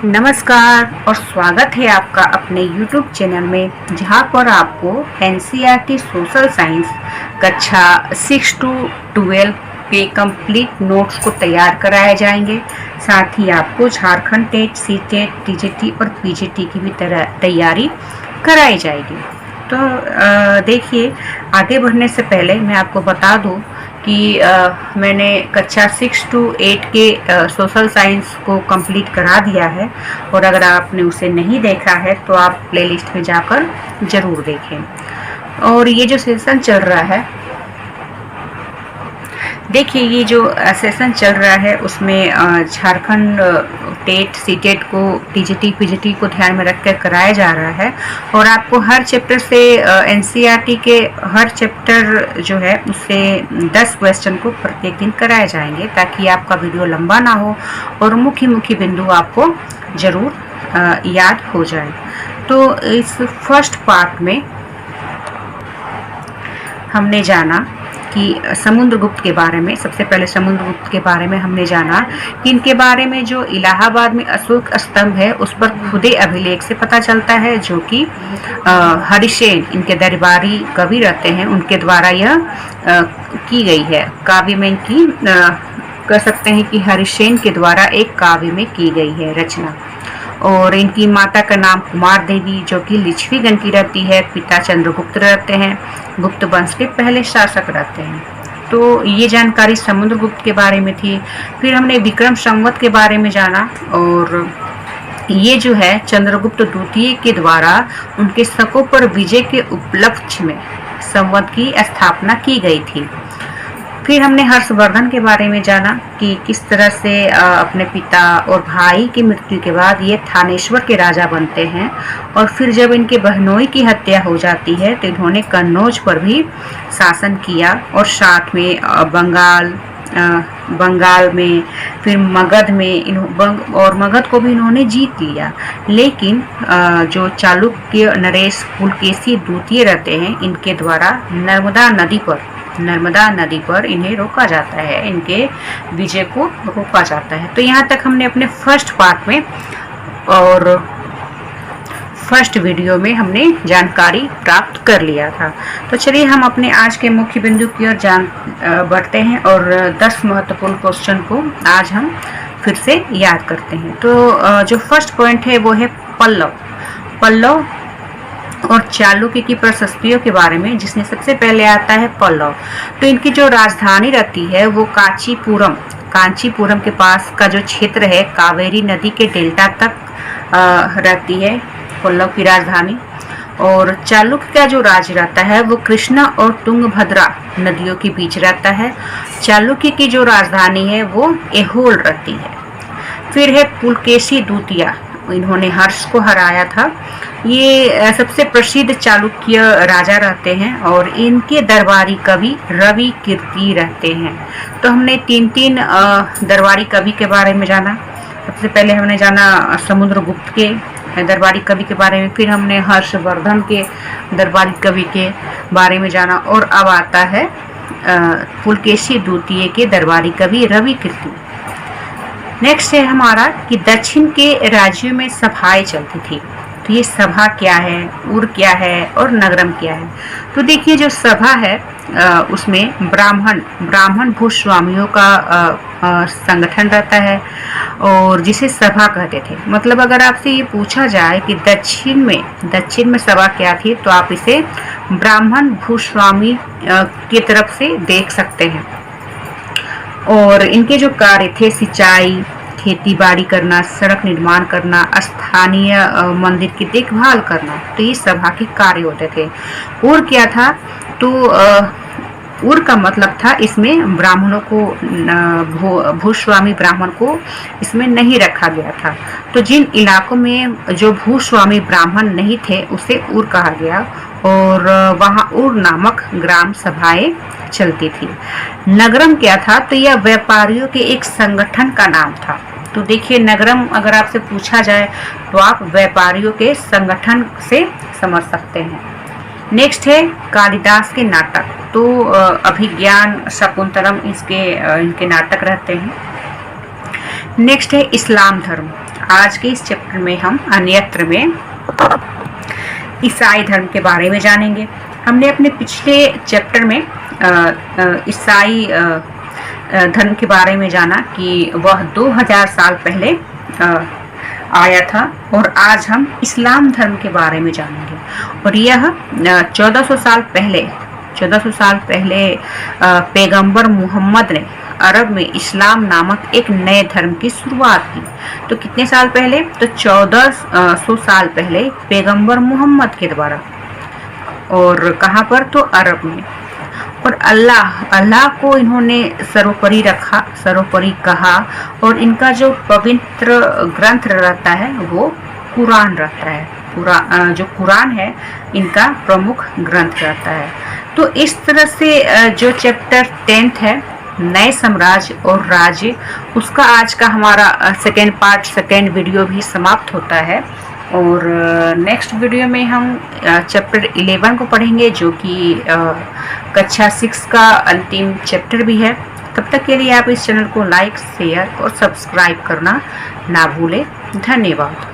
नमस्कार और स्वागत है आपका अपने YouTube चैनल में, जहां पर आपको एनसीईआरटी सोशल साइंस कक्षा 6 to 12 के कंप्लीट नोट्स को तैयार कराए जाएंगे। साथ ही आपको Jharkhand TET, C TET, TGT और पीजीटी की भी तैयारी कराई जाएगी। तो देखिए, आगे बढ़ने से पहले मैं आपको बता दूं कि मैंने कक्षा 6 to 8 के सोशल साइंस को कंप्लीट करा दिया है, और अगर आपने उसे नहीं देखा है तो आप प्लेलिस्ट में जाकर ज़रूर देखें। और ये जो सेशन चल रहा है, देखिए ये जो सेशन चल रहा है उसमें झारखंड टेट, सी टेट को, टीजीटी, पीजीटी को ध्यान में रखकर कराया जा रहा है। और आपको हर चैप्टर से एनसीईआरटी के हर चैप्टर जो है उससे 10 क्वेश्चन को प्रत्येक दिन कराए जाएंगे, ताकि आपका वीडियो लंबा ना हो और मुख्य बिंदु आपको ज़रूर याद हो जाए। तो इस फर्स्ट पार्ट में हमने जाना कि समुद्रगुप्त के बारे में। सबसे पहले समुद्रगुप्त के बारे में हमने जाना कि इनके बारे में जो इलाहाबाद में अशोक स्तंभ है उस पर खुदे अभिलेख से पता चलता है, जो कि हरिसेन, इनके दरबारी कवि रहते हैं, उनके द्वारा यह की गई है। काव्य में इनकी कह सकते हैं कि हरिसेन के द्वारा एक काव्य में की गई है रचना। और इनकी माता का नाम कुमार देवी, जो कि लिच्छवीगढ़ की रहती है। पिता चंद्रगुप्त रहते हैं, गुप्त वंश के पहले शासक रहते हैं। तो ये जानकारी समुद्रगुप्त के बारे में थी। फिर हमने विक्रम संवत के बारे में जाना, और ये जो है चंद्रगुप्त द्वितीय के द्वारा उनके शकों पर विजय के उपलक्ष्य में संवत की स्थापना की गई थी। फिर हमने हर्षवर्धन के बारे में जाना कि किस तरह से अपने पिता और भाई की मृत्यु के बाद ये थानेश्वर के राजा बनते हैं। और फिर जब इनके बहनोई की हत्या हो जाती है तो इन्होंने कन्नौज पर भी शासन किया, और साथ में बंगाल में, फिर मगध में, और मगध को भी इन्होंने जीत लिया। लेकिन जो चालुक्य नरेश पुलकेशी द्वितीय रहते हैं, इनके द्वारा नर्मदा नदी पर इन्हें रोका जाता है, इनके विजय को रोका जाता है। तो यहाँ तक हमने अपने फर्स्ट पार्ट में और फर्स्ट वीडियो में हमने जानकारी प्राप्त कर लिया था। तो चलिए हम अपने आज के मुख्य बिंदु की ओर बढ़ते हैं, और 10 महत्वपूर्ण क्वेश्चन को आज हम फिर से याद करते हैं। तो जो फर्स्ट पॉइंट है वो है पल्लव और चालुक्य की प्रशस्तियों के बारे में, जिसमें सबसे पहले आता है पल्लव। तो इनकी जो राजधानी रहती है वो कांचीपुरम के पास का जो क्षेत्र है, कावेरी नदी के डेल्टा तक रहती है पल्लव की राजधानी। और चालुक्य का जो राज्य रहता है वो कृष्णा और तुंगभद्रा नदियों के बीच रहता है। चालुक्य की जो राजधानी है वो ऐहोल रहती है। फिर है पुलकेशी द्वितीय, इन्होंने हर्ष को हराया था। ये सबसे प्रसिद्ध चालुक्य राजा रहते हैं, और इनके दरबारी कवि रवि कीर्ति रहते हैं। तो हमने तीन दरबारी कवि के बारे में जाना। सबसे पहले हमने जाना समुद्रगुप्त के दरबारी कवि के बारे में, फिर हमने हर्षवर्धन के दरबारी कवि के बारे में जाना, और अब आता है पुलकेशी द्वितीय के दरबारी कवि रवि कीर्ति। नेक्स्ट है हमारा कि दक्षिण के राज्यों में सभाएं चलती थी। तो ये सभा क्या है, उर क्या है, और नगरम क्या है। तो देखिए जो सभा है उसमें ब्राह्मण भूस्वामियों का संगठन रहता है, और जिसे सभा कहते थे। मतलब अगर आपसे ये पूछा जाए कि दक्षिण में सभा क्या थी, तो आप इसे ब्राह्मण भूस्वामी की तरफ से देख सकते हैं। और इनके जो कार्य थे, सिंचाई, खेती बाड़ी करना, सड़क निर्माण करना, स्थानीय मंदिर की देखभाल करना, तो ये सभा के कार्य होते थे। और क्या था, तो उर का मतलब था इसमें ब्राह्मणों को, भूस्वामी ब्राह्मण को इसमें नहीं रखा गया था। तो जिन इलाकों में जो भूस्वामी ब्राह्मण नहीं थे उसे उर कहा गया, और वहाँ उर नामक ग्राम सभाएं चलती थी। नगरम क्या था, तो यह व्यापारियों के एक संगठन का नाम था। तो देखिए नगरम अगर आपसे पूछा जाए तो आप व्यापारियों के संगठन से समझ सकते हैं। नेक्स्ट है कालिदास के नाटक। तो अभिज्ञान, शकुंतलम इनके नाटक रहते हैं। नेक्स्ट है इस्लाम धर्म। आज के इस चैप्टर में हम अन्यत्र में ईसाई धर्म के बारे में जानेंगे। हमने अपने पिछले चैप्टर में ईसाई धर्म के बारे में जाना कि वह 2000 साल पहले आया था, और आज हम इस्लाम धर्म के बारे में जानेंगे। और यह 1400 साल पहले पैगंबर मोहम्मद ने अरब में इस्लाम नामक एक नए धर्म की शुरुआत की। तो कितने साल पहले? तो 1400 साल पहले पैगंबर मोहम्मद के द्वारा। और कहाँ पर? तो अरब में। और अल्लाह को इन्होंने सर्वोपरि रखा, सर्वोपरि कहा, और इनका जो पवित्र ग्रंथ रहता है वो कुरान रहता है। जो कुरान है इनका प्रमुख ग्रंथ रहता है। तो इस तरह से जो चैप्टर 10th है, नए साम्राज्य और राज्य, उसका आज का हमारा सेकेंड वीडियो भी समाप्त होता है। और नेक्स्ट वीडियो में हम चैप्टर 11 को पढ़ेंगे, जो कि कक्षा 6 का अंतिम चैप्टर भी है। तब तक के लिए आप इस चैनल को लाइक, शेयर और सब्सक्राइब करना ना भूलें। धन्यवाद।